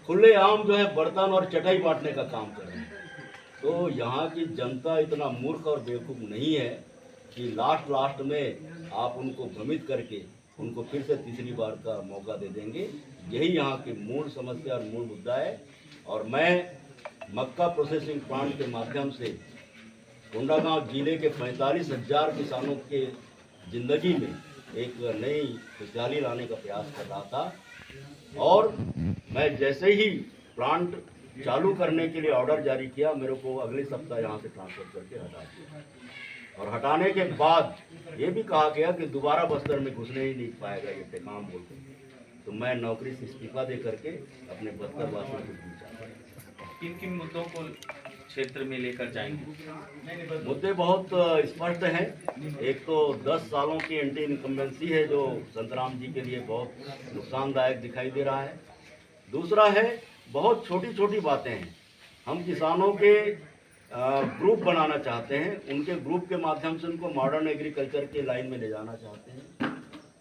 खुलेआम जो है बर्तन और चटाई बांटने का काम कर रहे हैं। तो यहाँ की जनता इतना मूर्ख और बेवकूफ़ नहीं है कि लास्ट में आप उनको भ्रमित करके उनको फिर से तीसरी बार का मौका दे देंगे। यही यहाँ की मूल समस्या और मूल मुद्दा है। और मैं मक्का प्रोसेसिंग प्लांट के माध्यम से कोंडागांव जिले के 45,000 किसानों के ज़िंदगी में एक नई खुशहाली लाने का प्रयास कर रहा था। और मैं जैसे ही प्लांट चालू करने के लिए ऑर्डर जारी किया, मेरे को अगले सप्ताह यहाँ से ट्रांसफर करके हटा दिया। और हटाने के बाद ये भी कहा गया कि दोबारा बस्तर में घुसने ही नहीं पाएगा ये टेकाम बोलते। तो मैं नौकरी से इस्तीफा दे करके अपने बस्तर वासियों को पूछा। किन किन मुद्दों को क्षेत्र में लेकर जाएंगे? मुद्दे बहुत स्पष्ट हैं। एक तो 10 सालों की एंटी इनकम्बेंसी है जो संतराम जी के लिए बहुत नुकसानदायक दिखाई दे रहा है। दूसरा है बहुत छोटी छोटी बातें हैं। हम किसानों के ग्रुप बनाना चाहते हैं, उनके ग्रुप के माध्यम से उनको मॉडर्न एग्रीकल्चर के लाइन में ले जाना चाहते हैं,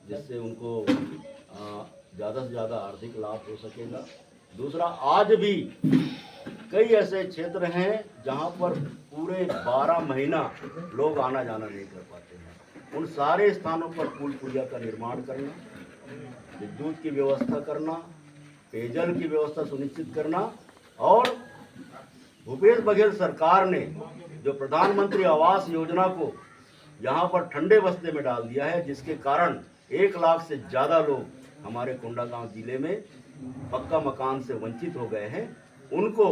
जिससे उनको ज़्यादा से ज़्यादा आर्थिक लाभ हो सकेगा। दूसरा, आज भी कई ऐसे क्षेत्र हैं जहां पर पूरे 12 महीना लोग आना जाना नहीं कर पाते हैं। उन सारे स्थानों पर पुल पुलिया का निर्माण करना, विद्युत की व्यवस्था करना, पेयजल की व्यवस्था सुनिश्चित करना। और भूपेश बघेल सरकार ने जो प्रधानमंत्री आवास योजना को यहाँ पर ठंडे बस्ते में डाल दिया है, जिसके कारण 1 लाख से ज़्यादा लोग हमारे कोंडागांव जिले में पक्का मकान से वंचित हो गए हैं। उनको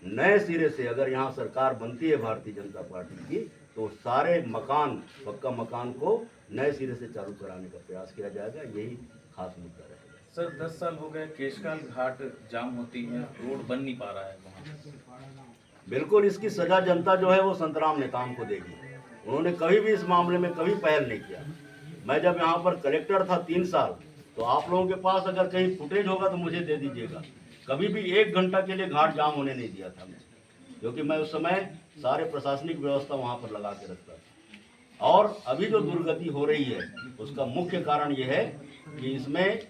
नए सिरे से, अगर यहाँ सरकार बनती है भारतीय जनता पार्टी की, तो सारे मकान, पक्का मकान को नए सिरे से चालू कराने का प्रयास किया जाएगा। यही खास मुद्दा रहेगा। सर, 10 साल हो गए, केशकाल घाट जाम होती है, रोड बन नहीं पा रहा है वहाँ। बिल्कुल, इसकी सजा जनता जो है वो संतराम नेताम को देगी। उन्होंने कभी भी इस मामले में कभी पहल नहीं किया। मैं जब यहाँ पर कलेक्टर था 3 साल, तो आप लोगों के पास अगर कहीं फुटेज होगा तो मुझे दे दीजिएगा। कभी भी 1 घंटा के लिए घाट जाम होने नहीं दिया था मैं, क्योंकि मैं उस समय सारे प्रशासनिक व्यवस्था वहाँ पर लगा के रखता था। और अभी जो दुर्गति हो रही है उसका मुख्य कारण ये है कि इसमें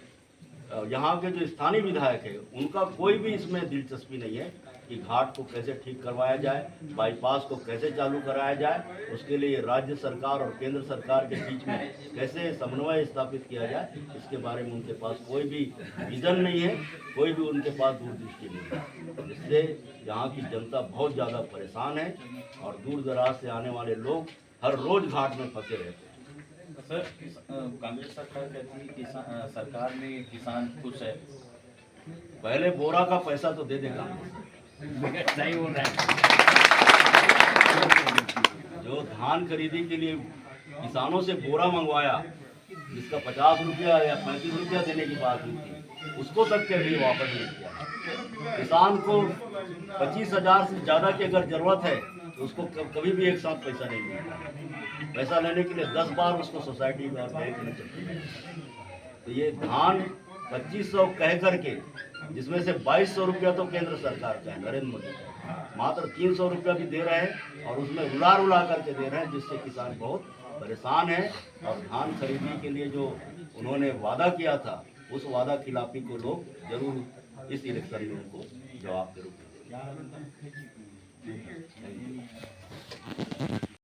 यहाँ के जो स्थानीय विधायक है उनका कोई भी इसमें दिलचस्पी नहीं है कि घाट को कैसे ठीक करवाया जाए, बाईपास को कैसे चालू कराया जाए, उसके लिए राज्य सरकार और केंद्र सरकार के बीच में कैसे समन्वय स्थापित किया जाए, इसके बारे में उनके पास कोई भी विजन नहीं है, कोई भी उनके पास दूरदृष्टि नहीं है। जिससे यहाँ की जनता बहुत ज़्यादा परेशान है और दूर दराज से आने वाले लोग हर रोज़ घाट में फंसे रहते हैं। सर, कांग्रेस सरकार कहती है सरकार में किसान खुश है। पहले बोरा का पैसा तो दे देगा। सही बोल रहे हैं। जो धान खरीदी के लिए किसानों से बोरा मंगवाया, जिसका 50 रुपया या 35 रुपया देने की बात हुई थी, उसको तक के लिए वापस नहीं किया। किसान को 25,000 से ज़्यादा की अगर ज़रूरत है तो उसको कभी भी एक साथ पैसा नहीं मिलता। पैसा लेने के लिए 10 बार उसको सोसाइटी में और बैंक में चलती है। तो ये धान 2500 कह करके, जिसमें से 2200 रुपया तो केंद्र सरकार का है, नरेंद्र मोदी का, मात्र 300 रुपया भी दे रहे हैं और उसमें रुला करके दे रहे हैं, जिससे किसान बहुत परेशान है। और धान खरीदने के लिए जो उन्होंने वादा किया था, उस वादा खिलाफी को लोग जरूर इस इलेक्शन में उनको जवाब जरूर देंगे।